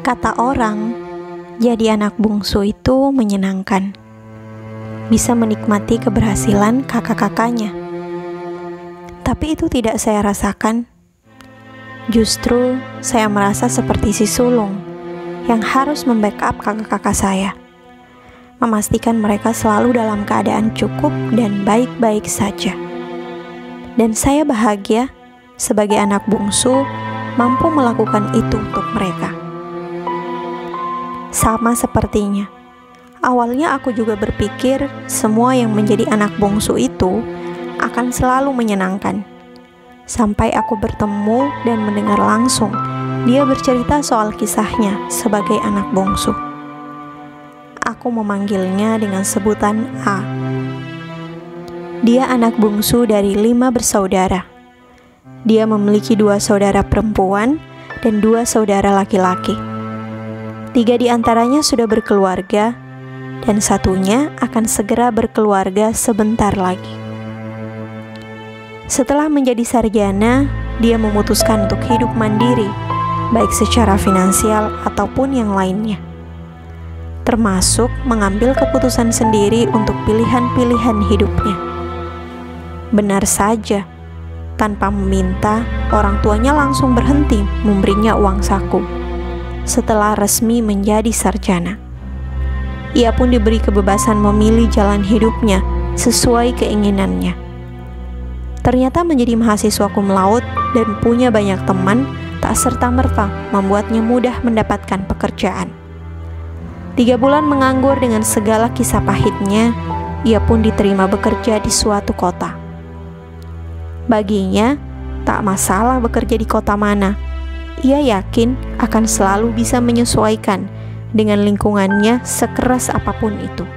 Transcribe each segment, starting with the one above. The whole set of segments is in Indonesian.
Kata orang, jadi anak bungsu itu menyenangkan. Bisa menikmati keberhasilan kakak-kakaknya. Tapi itu tidak saya rasakan. Justru saya merasa seperti si sulung yang harus membackup kakak-kakak saya, memastikan mereka selalu dalam keadaan cukup dan baik-baik saja. Dan saya bahagia sebagai anak bungsu mampu melakukan itu untuk mereka. Sama sepertinya, awalnya aku juga berpikir semua yang menjadi anak bungsu itu akan selalu menyenangkan. Sampai aku bertemu dan mendengar langsung dia bercerita soal kisahnya sebagai anak bungsu. Aku memanggilnya dengan sebutan A. Dia anak bungsu dari 5 bersaudara. Dia memiliki 2 saudara perempuan dan 2 saudara laki-laki. 3 di antaranya sudah berkeluarga dan satunya akan segera berkeluarga sebentar lagi. Setelah menjadi sarjana, dia memutuskan untuk hidup mandiri, baik secara finansial ataupun yang lainnya. Termasuk mengambil keputusan sendiri untuk pilihan-pilihan hidupnya. Benar saja, tanpa meminta, orang tuanya langsung berhenti memberinya uang saku. Setelah resmi menjadi sarjana, ia pun diberi kebebasan memilih jalan hidupnya sesuai keinginannya. Ternyata menjadi mahasiswa cum laude dan punya banyak teman tak serta-merta membuatnya mudah mendapatkan pekerjaan. 3 bulan menganggur dengan segala kisah pahitnya, ia pun diterima bekerja di suatu kota. Baginya, tak masalah bekerja di kota mana. Ia yakin akan selalu bisa menyesuaikan dengan lingkungannya sekeras apapun itu.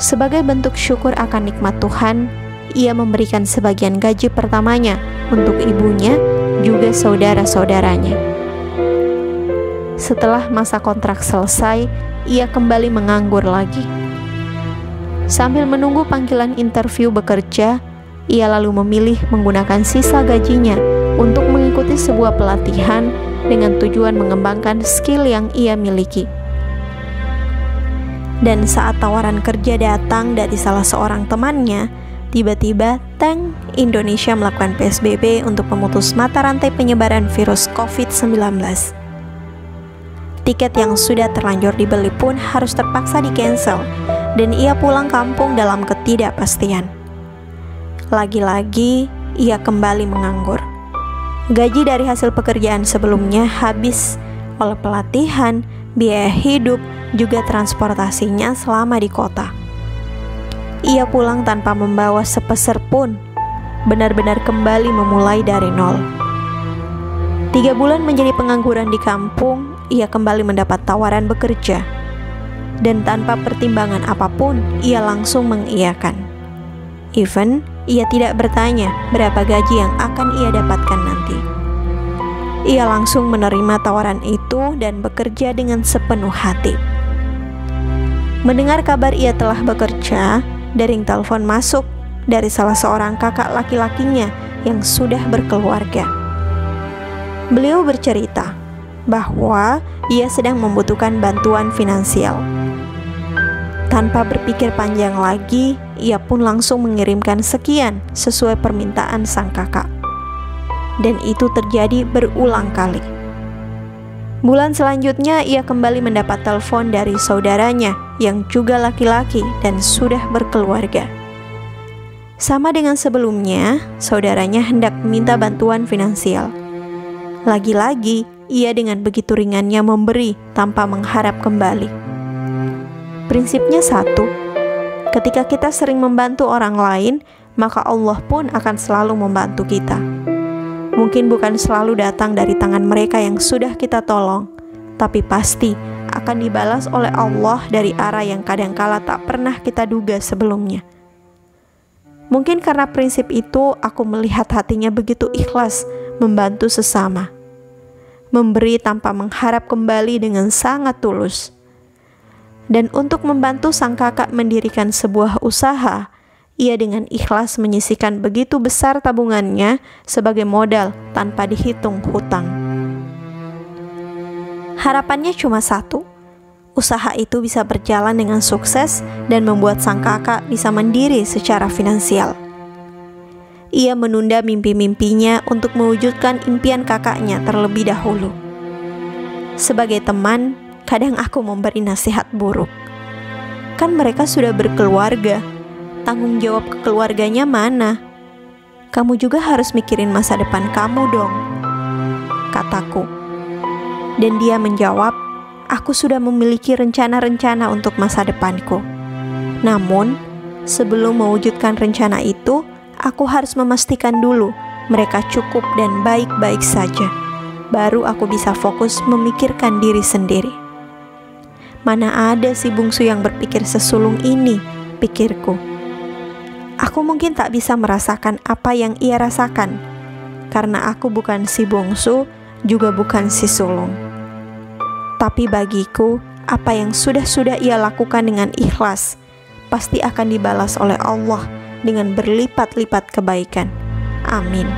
Sebagai bentuk syukur akan nikmat Tuhan, ia memberikan sebagian gaji pertamanya untuk ibunya juga saudara-saudaranya. Setelah masa kontrak selesai, ia kembali menganggur lagi. Sambil menunggu panggilan interview bekerja, ia lalu memilih menggunakan sisa gajinya untuk mengikuti sebuah pelatihan dengan tujuan mengembangkan skill yang ia miliki. Dan saat tawaran kerja datang dari salah seorang temannya, tiba-tiba Teng Indonesia melakukan PSBB untuk memutus mata rantai penyebaran virus COVID-19. Tiket yang sudah terlanjur dibeli pun harus terpaksa di-cancel dan ia pulang kampung dalam ketidakpastian. Lagi-lagi ia kembali menganggur. Gaji dari hasil pekerjaan sebelumnya habis oleh pelatihan, biaya hidup, juga transportasinya selama di kota. Ia pulang tanpa membawa sepeser pun, benar-benar kembali memulai dari nol. 3 bulan menjadi pengangguran di kampung, ia kembali mendapat tawaran bekerja. Dan tanpa pertimbangan apapun, ia langsung mengiyakan. Even, ia tidak bertanya berapa gaji yang akan ia dapatkan nanti. Ia langsung menerima tawaran itu dan bekerja dengan sepenuh hati. Mendengar kabar ia telah bekerja, dering telepon masuk dari salah seorang kakak laki-lakinya yang sudah berkeluarga. Beliau bercerita bahwa ia sedang membutuhkan bantuan finansial. Tanpa berpikir panjang lagi, ia pun langsung mengirimkan sekian sesuai permintaan sang kakak. Dan itu terjadi berulang kali. Bulan selanjutnya ia kembali mendapat telepon dari saudaranya yang juga laki-laki dan sudah berkeluarga. Sama dengan sebelumnya, saudaranya hendak meminta bantuan finansial. Lagi-lagi, ia dengan begitu ringannya memberi tanpa mengharap kembali. Prinsipnya satu, ketika kita sering membantu orang lain, maka Allah pun akan selalu membantu kita. Mungkin bukan selalu datang dari tangan mereka yang sudah kita tolong, tapi pasti akan dibalas oleh Allah dari arah yang kadangkala tak pernah kita duga sebelumnya. Mungkin karena prinsip itu, aku melihat hatinya begitu ikhlas membantu sesama, memberi tanpa mengharap kembali dengan sangat tulus. Dan untuk membantu sang kakak mendirikan sebuah usaha, ia dengan ikhlas menyisihkan begitu besar tabungannya sebagai modal tanpa dihitung hutang. Harapannya cuma satu, usaha itu bisa berjalan dengan sukses dan membuat sang kakak bisa mandiri secara finansial. Ia menunda mimpi-mimpinya untuk mewujudkan impian kakaknya terlebih dahulu. Sebagai teman, kadang aku memberi nasihat buruk. Kan mereka sudah berkeluarga, tanggung jawab ke keluarganya mana? Kamu juga harus mikirin masa depan kamu dong, kataku. Dan dia menjawab, aku sudah memiliki rencana-rencana untuk masa depanku. Namun, sebelum mewujudkan rencana itu, aku harus memastikan dulu mereka cukup dan baik-baik saja. Baru aku bisa fokus memikirkan diri sendiri. Mana ada si bungsu yang berpikir sesulung ini, pikirku. Aku mungkin tak bisa merasakan apa yang ia rasakan, karena aku bukan si bungsu, juga bukan si sulung. Tapi bagiku, apa yang sudah ia lakukan dengan ikhlas, pasti akan dibalas oleh Allah dengan berlipat-lipat kebaikan. Amin.